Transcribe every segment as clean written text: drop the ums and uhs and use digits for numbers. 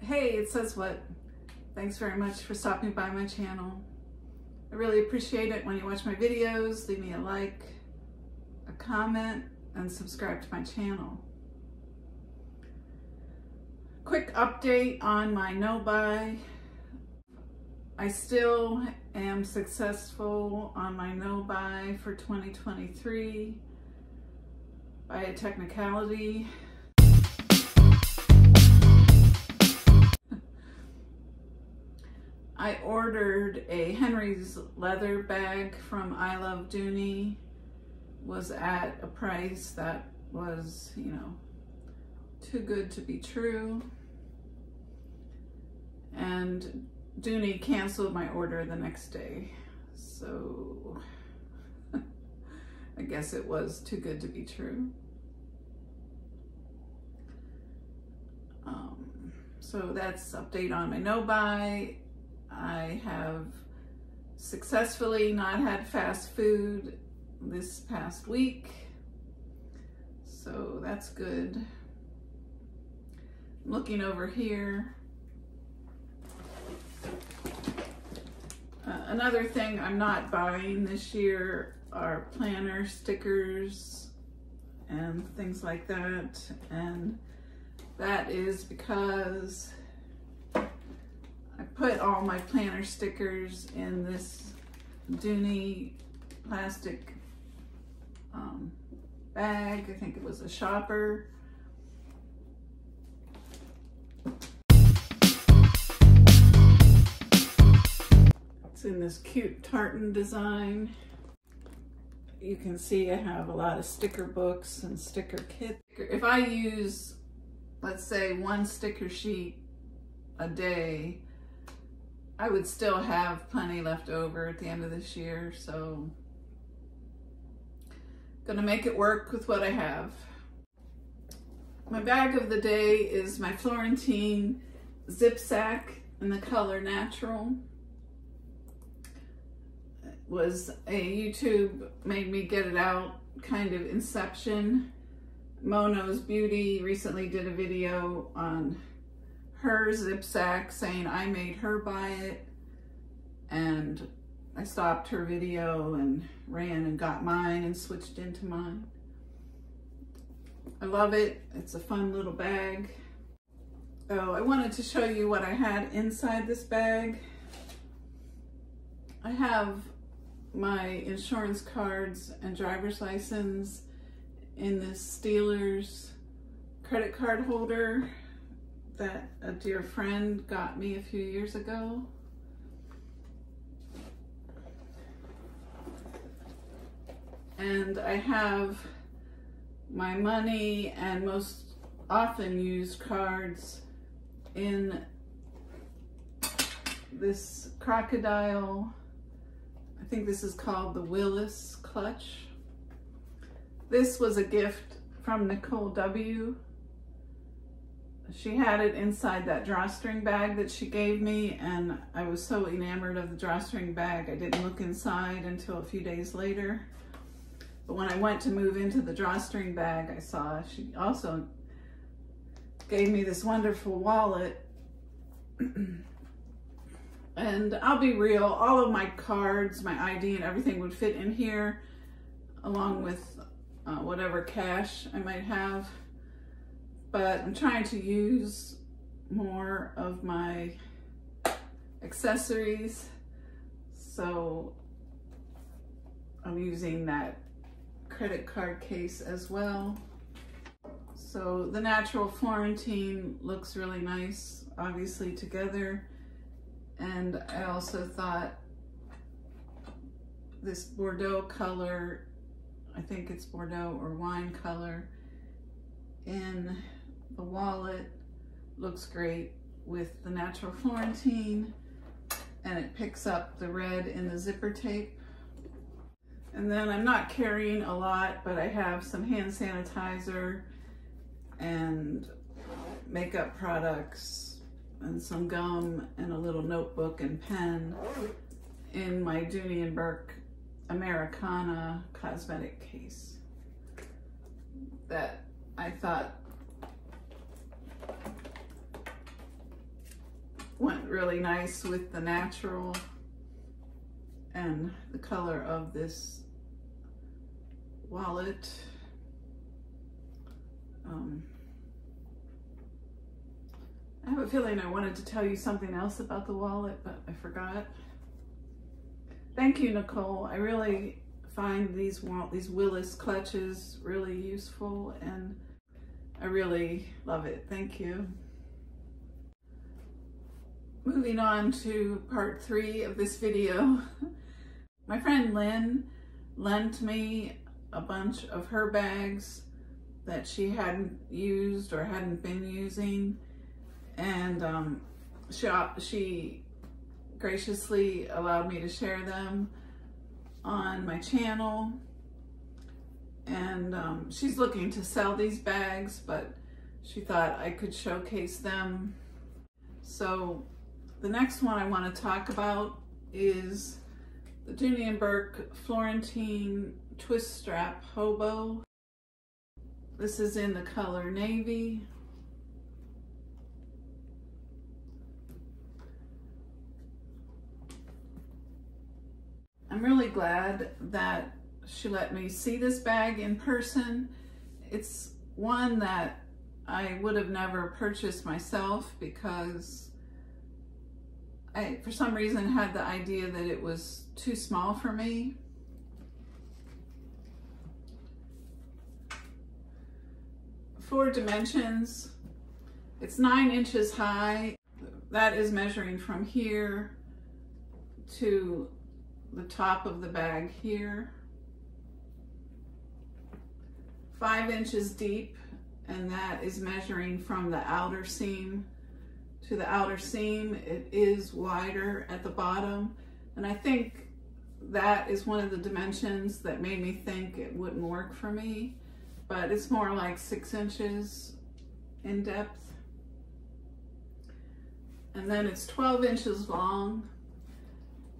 Hey, it says what? Thanks very much for stopping by my channel. I really appreciate it when you watch my videos. Leave me a like, a comment, and subscribe to my channel. Quick update on my no-buy. I still am successful on my no-buy for 2023 by a technicality. I ordered a Henry's leather bag from I Love Dooney. Was at a price that was, too good to be true. And Dooney canceled my order the next day. So I guess it was too good to be true. So that's update on my no-buy. I have successfully not had fast food this past week, so that's good. I'm looking over here. Another thing I'm not buying this year are planner stickers and things like that, and that is because I put all my planner stickers in this Dooney plastic bag. I think it was a shopper. It's in this cute tartan design. You can see I have a lot of sticker books and sticker kits. If I use, let's say, one sticker sheet a day, I would still have plenty left over at the end of this year, so gonna make it work with what I have. My bag of the day is my Florentine zip sack in the color Natural. It was YouTube made me get it out, kind of inception. Mono's Beauty recently did a video on her zip sack saying I made her buy it, and I stopped her video and ran and got mine and switched into mine. I love it. It's a fun little bag. Oh, I wanted to show you what I had inside this bag. I have my insurance cards and driver's license in this Steelers credit card holder that a dear friend got me a few years ago. And I have my money and most often used cards in this crocodile. I think this is called the Willis clutch. This was a gift from Nicole W. She had it inside that drawstring bag that she gave me, and I was so enamored of the drawstring bag I didn't look inside until a few days later. But when I went to move into the drawstring bag, I saw she also gave me this wonderful wallet. And I'll be real, all of my cards, my ID and everything would fit in here, along with whatever cash I might have. But I'm trying to use more of my accessories, so I'm using that credit card case as well. So the Natural Florentine looks really nice, obviously, together. And I also thought this Bordeaux color, I think it's Bordeaux or wine color, in the wallet looks great with the Natural Florentine, and it picks up the red in the zipper tape. And then I'm not carrying a lot, but I have some hand sanitizer and makeup products and some gum and a little notebook and pen in my Dooney & Bourke Americana cosmetic case that I thought went really nice with the natural and the color of this wallet. I have a feeling I wanted to tell you something else about the wallet, but I forgot. Thank you, Nicole. I really find these Willis clutches really useful, and I really love it. Thank you. Moving on to part 3 of this video. My friend Lynn lent me a bunch of her bags that she hadn't used or hadn't been using, and she graciously allowed me to share them on my channel. And she's looking to sell these bags, but she thought I could showcase them. So the next one I want to talk about is the Dooney Florentine Twist Strap Hobo. This is in the color navy. I'm really glad that she let me see this bag in person. It's one that I would have never purchased myself because I, for some reason, had the idea that it was too small for me. For dimensions, it's 9 inches high. That is measuring from here to the top of the bag here. 5 inches deep, and that is measuring from the outer seam to the outer seam. It is wider at the bottom, and I think that is one of the dimensions that made me think it wouldn't work for me, but it's more like 6 inches in depth. And then it's 12 inches long,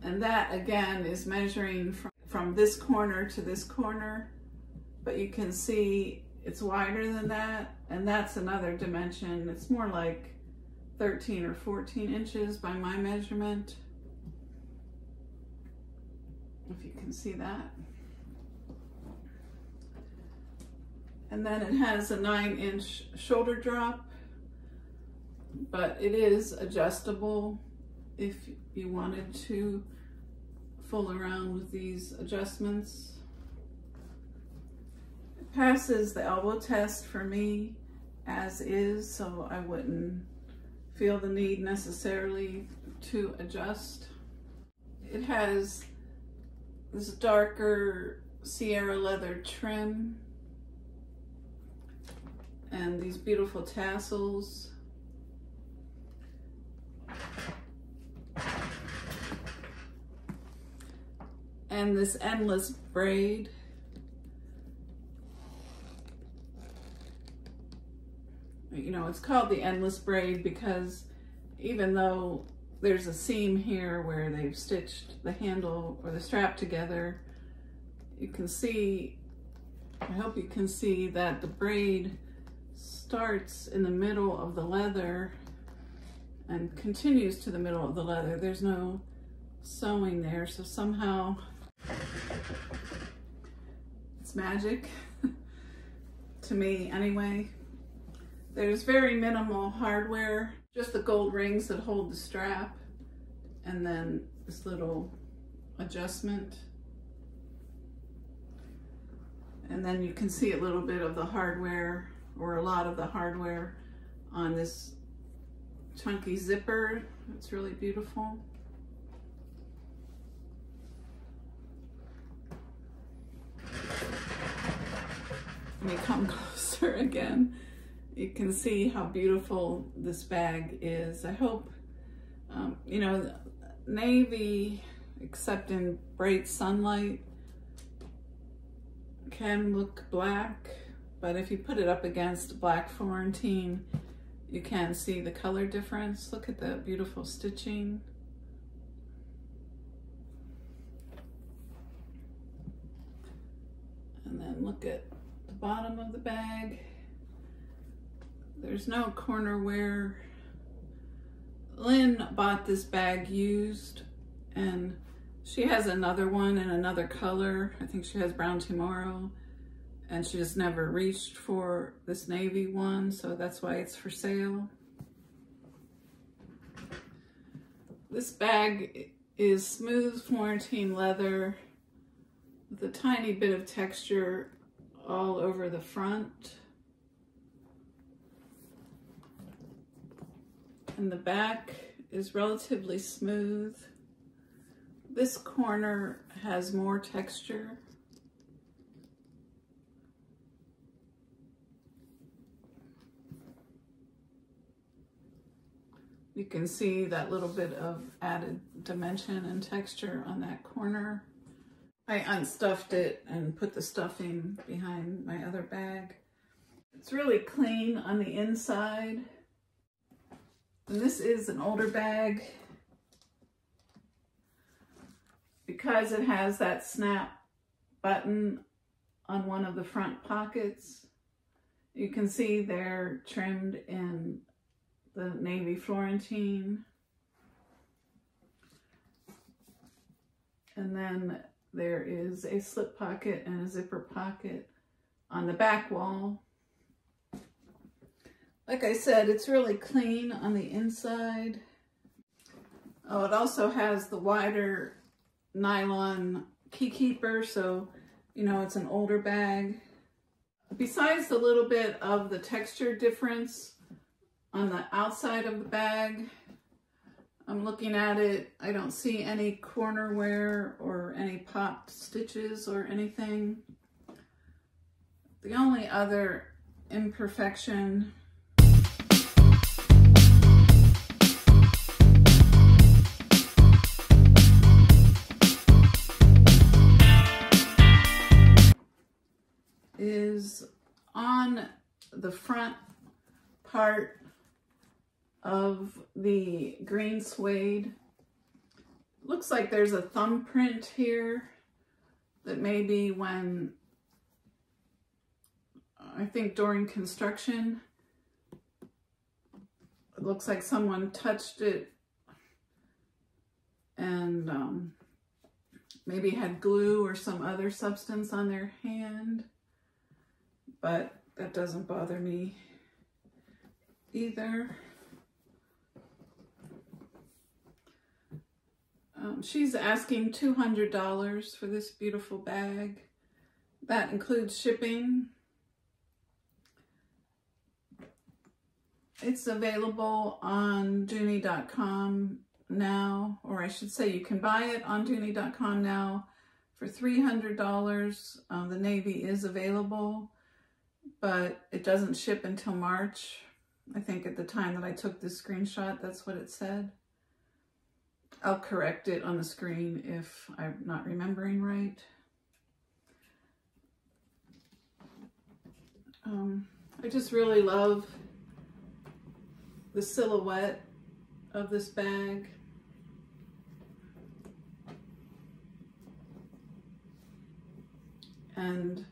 and that again is measuring from this corner to this corner, but you can see it's wider than that, and that's another dimension. It's more like 13 or 14 inches by my measurement, if you can see that. And then it has a 9-inch shoulder drop, but it is adjustable if you wanted to fool around with these adjustments. It passes the elbow test for me as is, so I wouldn't feel the need necessarily to adjust. It has this darker Sierra leather trim and these beautiful tassels. And this endless braid. You know, it's called the endless braid because even though there's a seam here where they've stitched the handle or the strap together, you can see, I hope you can see that the braid starts in the middle of the leather and continues to the middle of the leather. There's no sewing there, so somehow it's magic to me anyway. There's very minimal hardware, just the gold rings that hold the strap, and then this little adjustment. And then you can see a little bit of the hardware, or a lot of the hardware, on this chunky zipper. It's really beautiful. Let me come closer again. You can see how beautiful this bag is. I hope, you know, navy, except in bright sunlight, can look black, but if you put it up against black Florentine, you can see the color difference. Look at the beautiful stitching. And then look at the bottom of the bag. There's no corner wear. Lynn bought this bag used, and she has another one in another color. I think she has brown tomorrow, and she just never reached for this navy one, so that's why it's for sale. This bag is smooth Florentine leather with a tiny bit of texture all over the front. And the back is relatively smooth. This corner has more texture. You can see that little bit of added dimension and texture on that corner. I unstuffed it and put the stuffing behind my other bag. It's really clean on the inside. And this is an older bag because it has that snap button on one of the front pockets. You can see they're trimmed in the navy Florentine. And then there is a slip pocket and a zipper pocket on the back wall. Like I said, it's really clean on the inside. Oh, it also has the wider nylon key keeper, so you know it's an older bag. Besides the little bit of the texture difference on the outside of the bag, I'm looking at it, I don't see any corner wear or any popped stitches or anything. The only other imperfection is on the front part of the green suede. Looks like there's a thumbprint here that maybe when, I think during construction, it looks like someone touched it and maybe had glue or some other substance on their hand, but that doesn't bother me either. She's asking $200 for this beautiful bag. That includes shipping. It's available on Dooney.com now, or I should say you can buy it on Dooney.com now for $300. The navy is available, but it doesn't ship until March. I think at the time that I took this screenshot, that's what it said. I'll correct it on the screen if I'm not remembering right. I just really love the silhouette of this bag. And,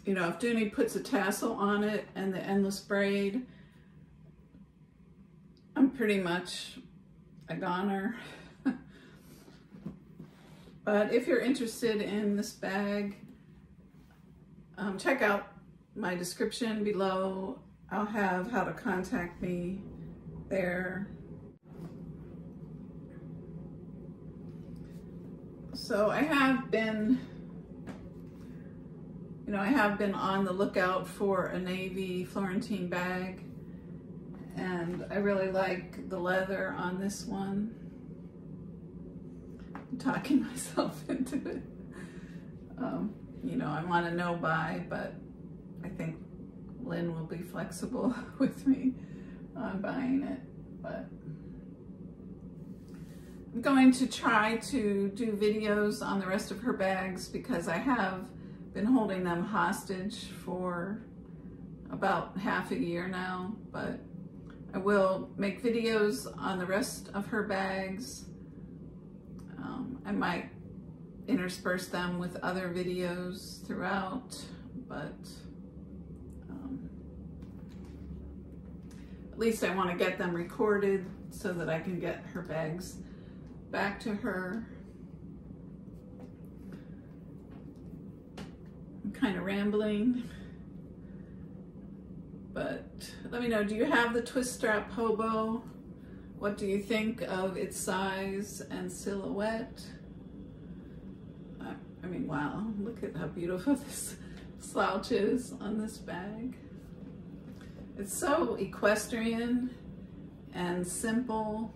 you know, if Dooney puts a tassel on it and the endless braid, I'm pretty much a goner. But if you're interested in this bag, check out my description below. I'll have how to contact me there. So I have been, on the lookout for a navy Florentine bag, and I really like the leather on this one. I'm talking myself into it. I want a no buy, but I think Lynn will be flexible with me on buying it. But I'm going to try to do videos on the rest of her bags because I have been holding them hostage for about half a year now, but I will make videos on the rest of her bags. I might intersperse them with other videos throughout, but least I want to get them recorded so that I can get her bags back to her. I'm kind of rambling, but let me know, do you have the twist strap hobo? What do you think of its size and silhouette? I mean, wow, look at how beautiful this slouch is on this bag. It's so equestrian and simple,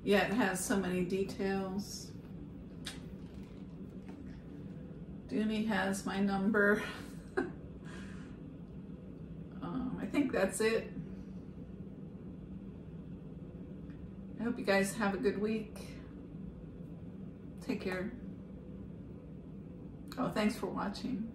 yet has so many details. Dooney has my number. I think that's it. I hope you guys have a good week. Take care. Oh, thanks for watching.